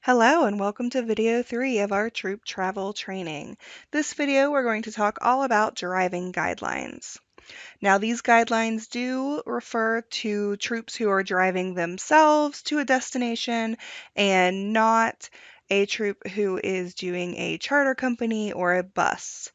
Hello and welcome to video 3 of our troop travel training. This video we're going to talk all about driving guidelines. Now these guidelines do refer to troops who are driving themselves to a destination and not a troop who is doing a charter company or a bus.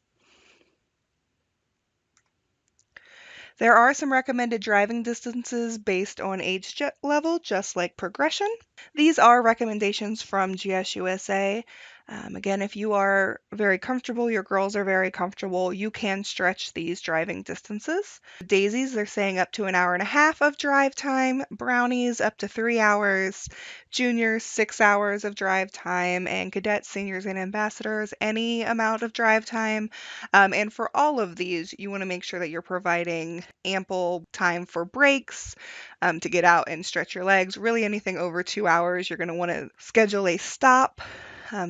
There are some recommended driving distances based on age level, just like progression. These are recommendations from GSUSA. Again, if you are very comfortable, your girls are very comfortable, you can stretch these driving distances. Daisies, they're saying up to an hour and a half of drive time. Brownies, up to 3 hours. Juniors, 6 hours of drive time. And cadets, seniors, and ambassadors, any amount of drive time. And for all of these, you want to make sure that you're providing ample time for breaks, to get out and stretch your legs. Really anything over 2 hours, you're going to want to schedule a stop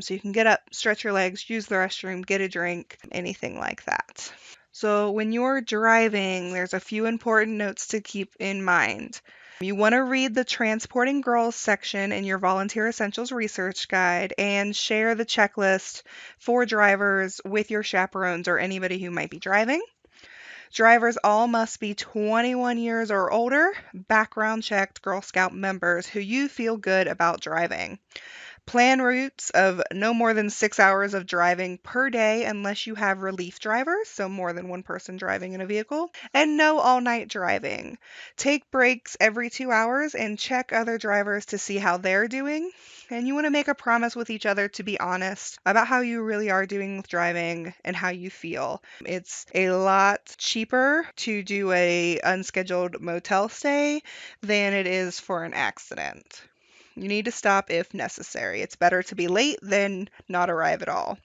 so you can get up, stretch your legs, use the restroom, get a drink, anything like that. So when you're driving, there's a few important notes to keep in mind. You want to read the Transporting Girls section in your Volunteer Essentials Research Guide and share the checklist for drivers with your chaperones or anybody who might be driving. Drivers all must be 21 years or older, background checked Girl Scout members who you feel good about driving. Plan routes of no more than 6 hours of driving per day unless you have relief drivers, so more than one person driving in a vehicle, and no all-night driving. Take breaks every 2 hours and check other drivers to see how they're doing. And you want to make a promise with each other to be honest about how you really are doing with driving and how you feel. It's a lot cheaper to do a unscheduled motel stay than it is for an accident. You need to stop if necessary. It's better to be late than not arrive at all.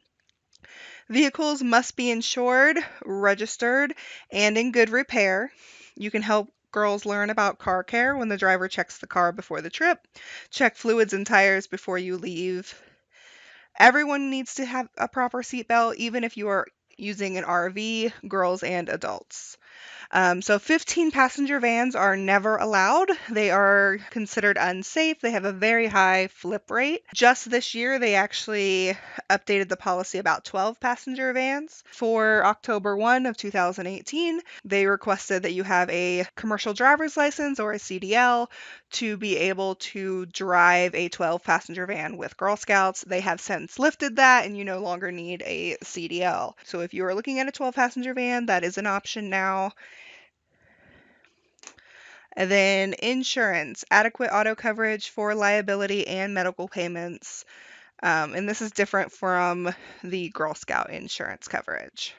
Vehicles must be insured, registered, and in good repair. You can help girls learn about car care when the driver checks the car before the trip. Check fluids and tires before you leave. Everyone needs to have a proper seatbelt, even if you are using an RV, girls and adults. So 15 passenger vans are never allowed. They are considered unsafe. They have a very high flip rate. Just this year, they actually updated the policy about 12 passenger vans. For October 1 of 2018, they requested that you have a commercial driver's license or a CDL to be able to drive a 12 passenger van with Girl Scouts. They have since lifted that and you no longer need a CDL. So if you are looking at a 12 passenger van, that is an option now. And then insurance, adequate auto coverage for liability and medical payments. And this is different from the Girl Scout insurance coverage.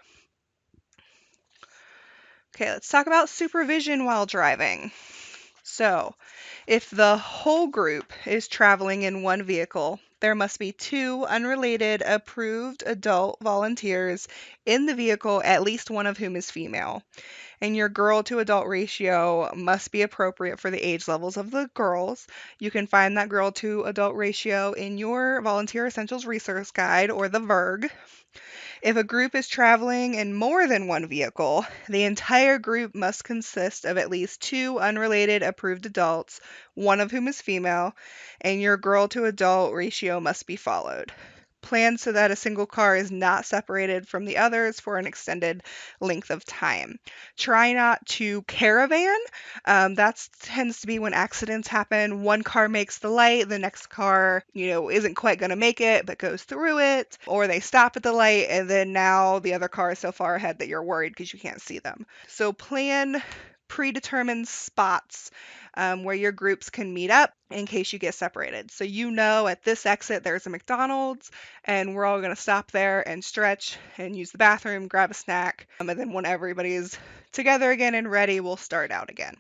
Okay, let's talk about supervision while driving. So, if the whole group is traveling in one vehicle, there must be 2 unrelated approved adult volunteers in the vehicle, at least one of whom is female. And your girl to adult ratio must be appropriate for the age levels of the girls. You can find that girl to adult ratio in your Volunteer Essentials Resource Guide or the VERG. If a group is traveling in more than one vehicle, the entire group must consist of at least 2 unrelated approved adults, one of whom is female, and your girl to adult ratio must be followed. Plan so that a single car is not separated from the others for an extended length of time. Try not to caravan. That tends to be when accidents happen. One car makes the light, the next car, isn't quite going to make it, but goes through it, or they stop at the light, and then now the other car is so far ahead that you're worried because you can't see them. So plan predetermined spots where your groups can meet up in case you get separated. So at this exit there's a McDonald's and we're all going to stop there and stretch and use the bathroom, grab a snack, and then when everybody is together again and ready, we'll start out again.